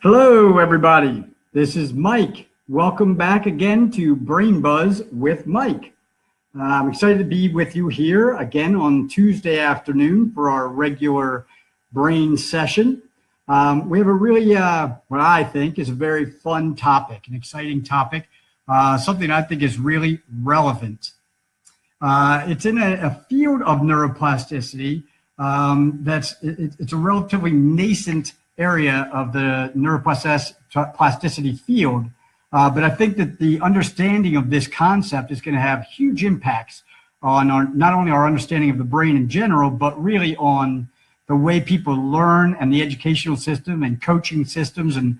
Hello, everybody. This is Mike. Welcome back again to Brain Buzz with Mike. I'm excited to be with you here again on Tuesday afternoon for our regular brain session. We have a really, what I think is a very fun topic, an exciting topic, something I think is really relevant. It's in a field of neuroplasticity it's a relatively nascent area of the neuroplasticity field. But I think that the understanding of this concept is going to have huge impacts on not only our understanding of the brain in general, but really on the way people learn and the educational system and coaching systems and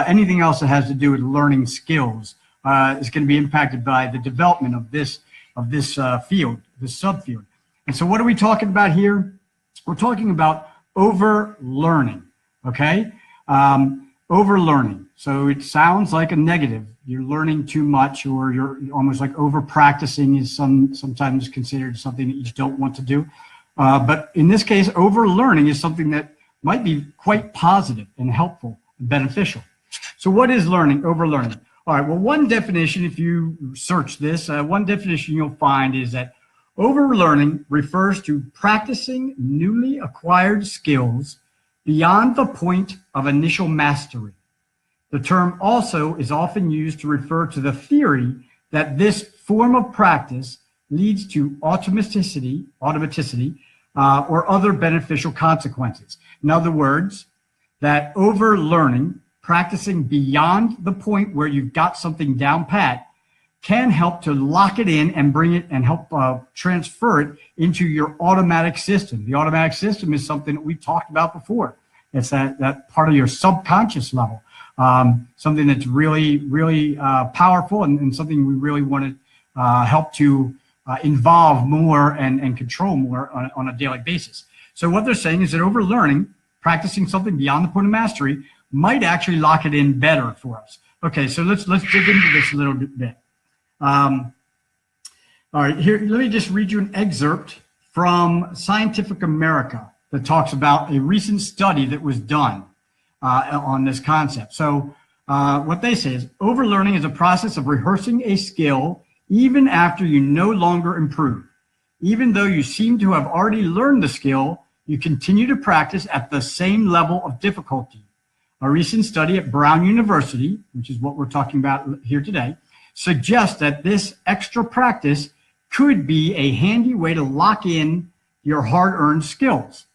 anything else that has to do with learning skills is going to be impacted by the development of this field, this subfield. And so what are we talking about here? We're talking about overlearning, okay? Overlearning. So it sounds like a negative. You're learning too much, or you're almost like over practicing is sometimes considered something that you just don't want to do. But in this case, overlearning is something that might be quite positive and helpful and beneficial. So what is learning, overlearning? All right, well, one definition, if you search this, one definition you'll find is that overlearning refers to practicing newly acquired skills beyond the point of initial mastery. The term also is often used to refer to the theory that this form of practice leads to automaticity, or other beneficial consequences. In other words, that overlearning, practicing beyond the point where you've got something down pat, can help to lock it in and bring it and help transfer it into your automatic system. The automatic system is something that we've talked about before. It's that part of your subconscious level, something that's really, really powerful and something we really want to help to involve more and control more on a daily basis. So what they're saying is that overlearning, practicing something beyond the point of mastery, might actually lock it in better for us. Okay, so let's dig into this a little bit. All right, here, let me just read you an excerpt from Scientific America that talks about a recent study that was done on this concept. So what they say is, overlearning is a process of rehearsing a skill even after you no longer improve. Even though you seem to have already learned the skill, you continue to practice at the same level of difficulty. A recent study at Brown University, which is what we're talking about here today, suggests that this extra practice could be a handy way to lock in your hard-earned skills.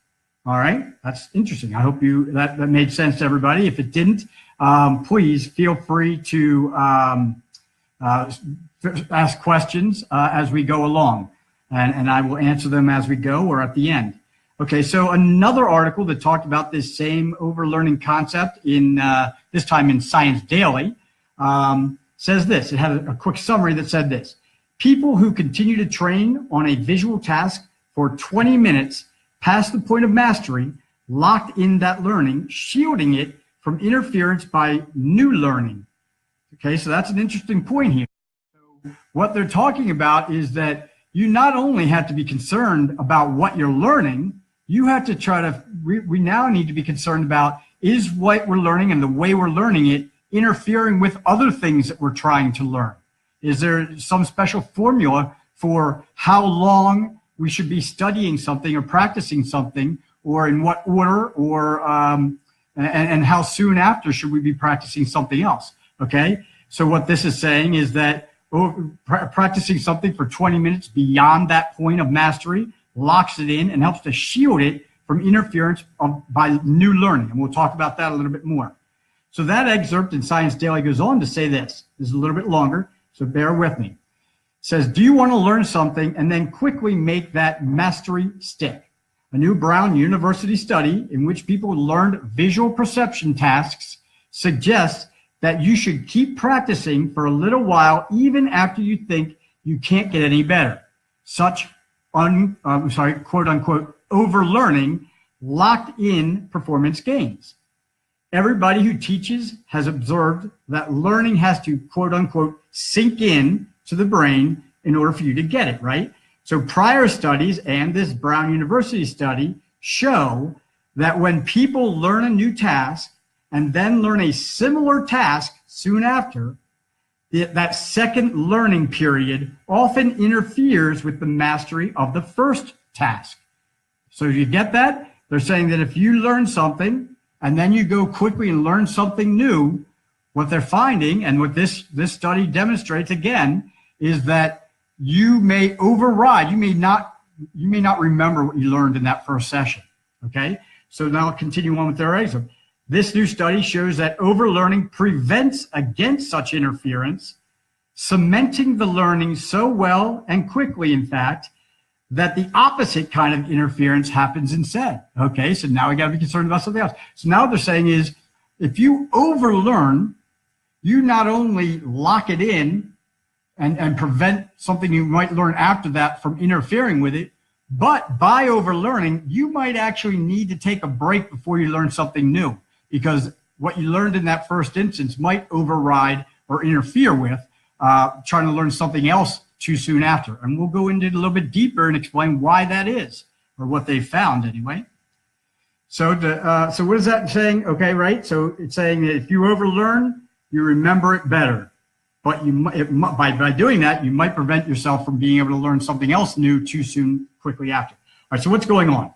All right, that's interesting. I hope that made sense to everybody. If it didn't, please feel free to ask questions as we go along, and I will answer them as we go or at the end. Okay, so another article that talked about this same overlearning concept in this time in Science Daily says this. It had a quick summary that said this: people who continue to train on a visual task for 20 minutes past the point of mastery locked in that learning, shielding it from interference by new learning. Okay, so that's an interesting point here. So what they're talking about is that you not only have to be concerned about what you're learning, you have to try to, we now need to be concerned about, is what we're learning and the way we're learning it interfering with other things that we're trying to learn? Is there some special formula for how long we should be studying something or practicing something, or in what order, or and how soon after should we be practicing something else? Okay, so what this is saying is that practicing something for 20 minutes beyond that point of mastery locks it in and helps to shield it from interference by new learning, and we'll talk about that a little bit more. So that excerpt in Science Daily goes on to say this. This is a little bit longer, so bear with me. It says, do you want to learn something and then quickly make that mastery stick? A new Brown University study in which people learned visual perception tasks suggests that you should keep practicing for a little while even after you think you can't get any better. Such quote unquote overlearning locked in performance gains. Everybody who teaches has observed that learning has to quote unquote sink in to the brain in order for you to get it, right? So prior studies and this Brown University study show that when people learn a new task and then learn a similar task soon after, that second learning period often interferes with the mastery of the first task. So you get that? They're saying that if you learn something and then you go quickly and learn something new, what they're finding, and what this study demonstrates again, is that you may override, you may not remember what you learned in that first session, okay? So now I'll continue on with their exam. This new study shows that overlearning prevents against such interference, cementing the learning so well and quickly, in fact, that the opposite kind of interference happens instead. Okay, so now we got to be concerned about something else. So now what they're saying is, if you overlearn, you not only lock it in and prevent something you might learn after that from interfering with it, but by overlearning, you might actually need to take a break before you learn something new, because what you learned in that first instance might override or interfere with trying to learn something else too soon after. And we'll go into it a little bit deeper and explain why that is, or what they found anyway. So what is that saying? Okay, right? So it's saying that if you overlearn, you remember it better. But by doing that, you might prevent yourself from being able to learn something else new too soon, quickly after. All right, so what's going on?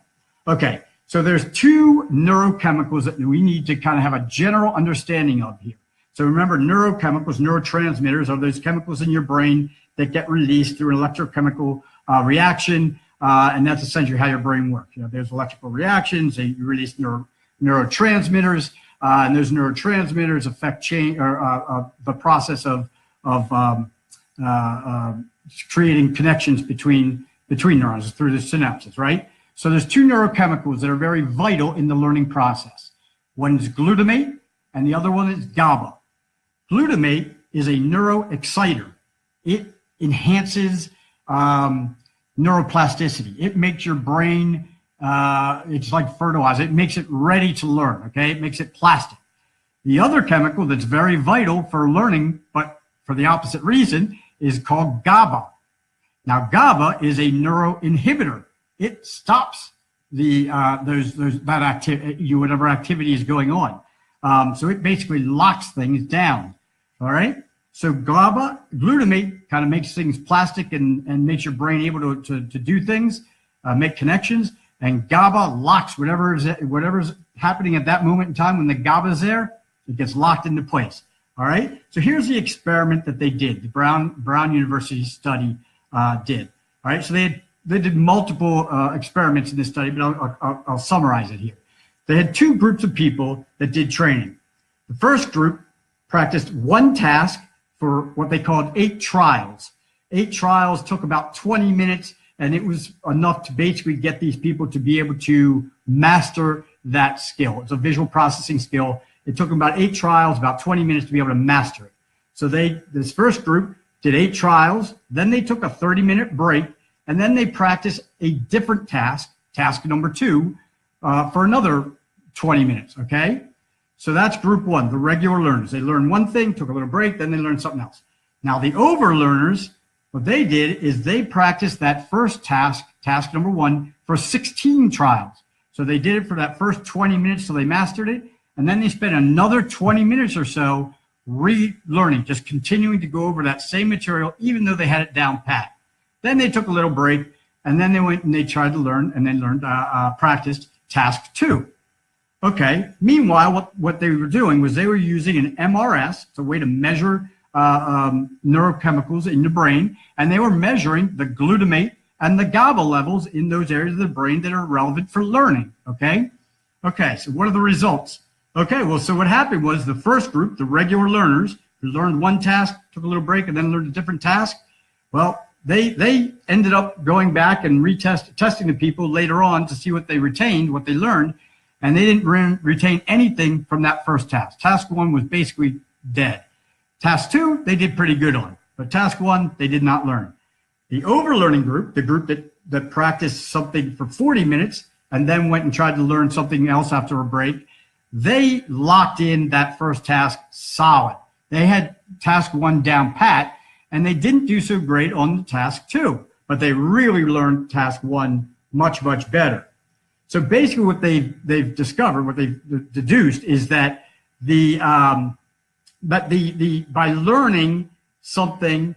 Okay, so there's two neurochemicals that we need to kind of have a general understanding of here. So remember, neurochemicals, neurotransmitters, are those chemicals in your brain that get released through an electrochemical reaction, and that's essentially how your brain works. You know, there's electrical reactions, you release neurotransmitters, and those neurotransmitters affect the process of creating connections between neurons through the synapses, right? So there's two neurochemicals that are very vital in the learning process. One is glutamate, and the other one is GABA. Glutamate is a neuroexciter. It enhances neuroplasticity. It makes your brain, it's like fertilizer. It makes it ready to learn, okay? It makes it plastic. The other chemical that's very vital for learning, but for the opposite reason, is called GABA. Now, GABA is a neuroinhibitor. It stops that activity, whatever activity is going on. So it basically locks things down. All right. So glutamate kind of makes things plastic and makes your brain able to do things, make connections. And GABA locks whatever's happening at that moment in time. When the GABA is there, it gets locked into place. All right. So here's the experiment that they did. The Brown University study did. All right. So they did multiple experiments in this study, but I'll summarize it here. They had two groups of people that did training. The first group practiced one task for what they called 8 trials. 8 trials took about 20 minutes, and it was enough to basically get these people to be able to master that skill. It's a visual processing skill. It took them about 8 trials, about 20 minutes to be able to master it. So this first group did 8 trials, then they took a 30-minute break, and then they practiced a different task number 2, for another 20 minutes, okay? So that's group 1, the regular learners. They learned one thing, took a little break, then they learned something else. Now the overlearners, what they did is they practiced that first task number 1, for 16 trials. So they did it for that first 20 minutes till they mastered it, and then they spent another 20 minutes or so relearning, just continuing to go over that same material, even though they had it down pat. Then they took a little break, and then they went and they tried to learn, and then practiced task 2. Okay. Meanwhile, what they were doing was they were using an MRS, it's a way to measure neurochemicals in the brain, and they were measuring the glutamate and the GABA levels in those areas of the brain that are relevant for learning. Okay. Okay. So what are the results? Okay. Well, so what happened was the first group, the regular learners who learned one task, took a little break, and then learned a different task. Well, they ended up going back and testing the people later on to see what they retained, what they learned. And they didn't retain anything from that first task. Task 1 was basically dead. Task 2, they did pretty good on. But task 1, they did not learn. The overlearning group, the group that practiced something for 40 minutes and then went and tried to learn something else after a break, they locked in that first task solid. They had task 1 down pat, and they didn't do so great on the task 2. But they really learned task 1 much, much better. So basically what they've discovered, what they've deduced, is that by learning something,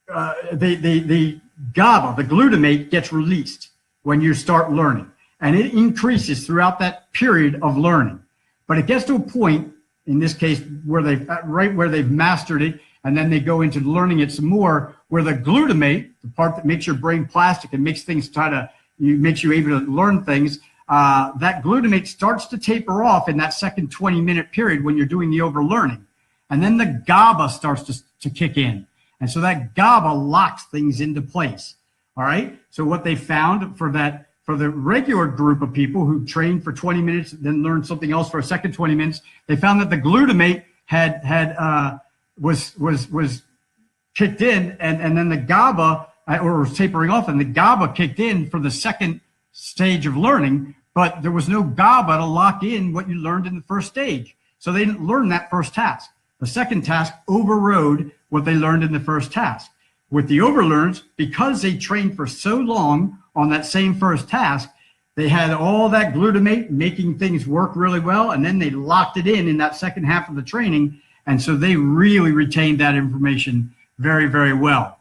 the GABA, the glutamate, gets released when you start learning, and it increases throughout that period of learning. But it gets to a point, in this case, where they've mastered it, and then they go into learning it some more, where the glutamate, the part that makes your brain plastic and makes things makes you able to learn things, that glutamate starts to taper off in that second 20-minute period when you're doing the overlearning. And then the GABA starts to kick in. And so that GABA locks things into place. All right. So what they found for the regular group of people who trained for 20 minutes, then learned something else for a second 20 minutes, they found that the glutamate was kicked in, and then the GABA, or was tapering off, and the GABA kicked in for the second stage of learning, but there was no GABA to lock in what you learned in the first stage. So they didn't learn that first task. The second task overrode what they learned in the first task. With the overlearns, because they trained for so long on that same first task, they had all that glutamate making things work really well, and then they locked it in that second half of the training, and so they really retained that information very, very well.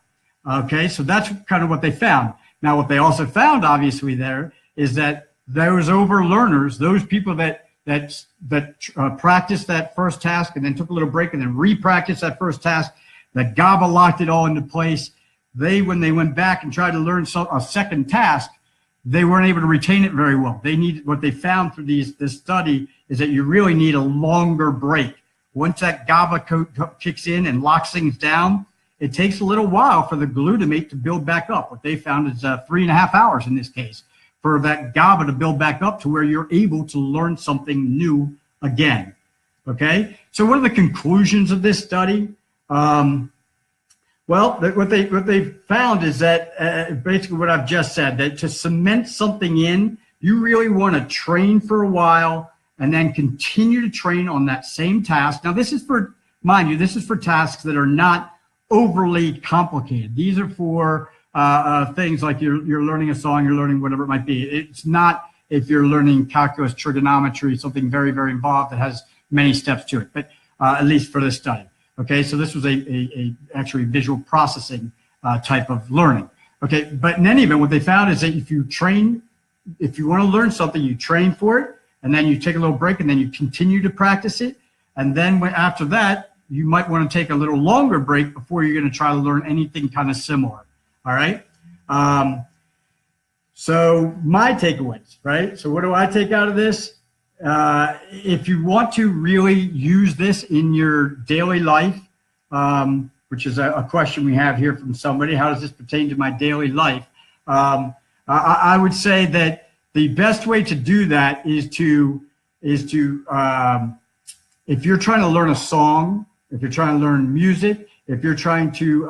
Okay, so that's kind of what they found. Now, what they also found, obviously, there is that those overlearners, those people that practiced that first task and then took a little break and then re-practiced that first task, that GABA locked it all into place. When they went back and tried to learn a second task, they weren't able to retain it very well. What they found through this study is that you really need a longer break. Once that GABA kicks in and locks things down, it takes a little while for the glutamate to build back up. What they found is 3.5 hours in this case for that GABA to build back up to where you're able to learn something new again. Okay, so what are the conclusions of this study? Well, what they found is that basically what I've just said, that to cement something in, you really want to train for a while and then continue to train on that same task. Now, this is for, mind you, this is for tasks that are not overly complicated. These are for things like you're learning a song, you're learning whatever it might be. It's not if you're learning calculus, trigonometry, something very, very involved that has many steps to it, but at least for this study. Okay, so this was a actually visual processing type of learning. Okay, but in any event, what they found is that if you want to learn something, you train for it, and then you take a little break, and then you continue to practice it, and then after that, you might want to take a little longer break before you're going to try to learn anything kind of similar. All right. So my takeaways, right? So what do I take out of this? If you want to really use this in your daily life, which is a question we have here from somebody, how does this pertain to my daily life? I would say that the best way to do that is to if you're trying to learn a song, if you're trying to learn music, if you're trying to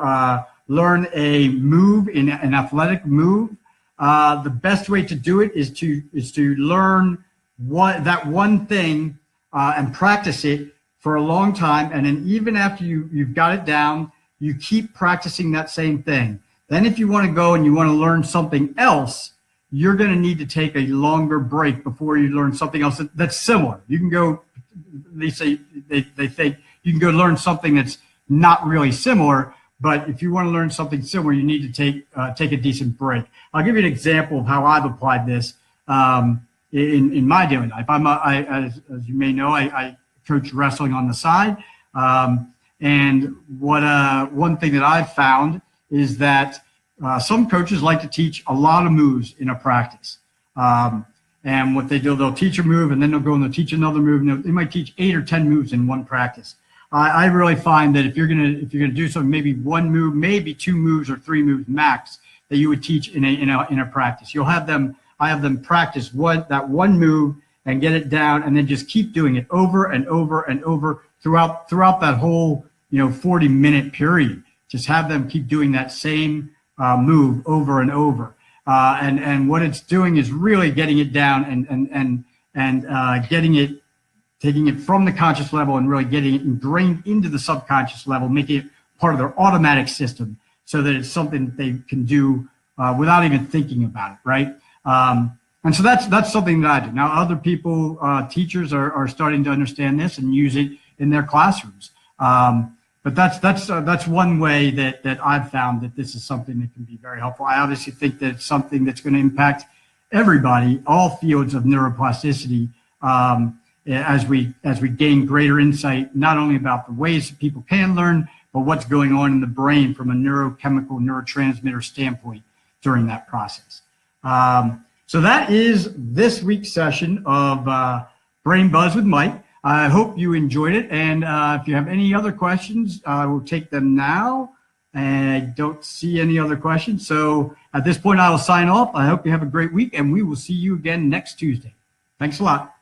learn a move, in an athletic move, the best way to do it is to learn that one thing and practice it for a long time, and then even after you've got it down, you keep practicing that same thing. Then if you want to go and you want to learn something else, you're going to need to take a longer break before you learn something else that's similar. You can go, they think you can go learn something that's not really similar, but if you want to learn something similar, you need to take a decent break. I'll give you an example of how I've applied this in my daily life. As you may know, I coach wrestling on the side, and one thing that I've found is that some coaches like to teach a lot of moves in a practice. And what they do, they'll teach a move, and then they'll go and they'll teach another move, and they might teach 8 or 10 moves in one practice. I really find that if you're gonna do something, maybe one move, maybe 2 moves or 3 moves max that you would teach in a practice. I have them practice that one move and get it down, and then just keep doing it over and over and over throughout that whole 40-minute period. Just have them keep doing that same move over and over. And what it's doing is really getting it down and taking it from the conscious level and really getting it ingrained into the subconscious level, making it part of their automatic system so that it's something that they can do without even thinking about it, right? And so that's something that I do. Now, other people, teachers are starting to understand this and use it in their classrooms. But that's one way that I've found that this is something that can be very helpful. I obviously think that it's something that's going to impact everybody, all fields of neuroplasticity, as we gain greater insight, not only about the ways that people can learn, but what's going on in the brain from a neurochemical neurotransmitter standpoint during that process. So that is this week's session of Brain Buzz with Mike. I hope you enjoyed it. And if you have any other questions, I will take them now. And I don't see any other questions. So at this point, I will sign off. I hope you have a great week, and we will see you again next Tuesday. Thanks a lot.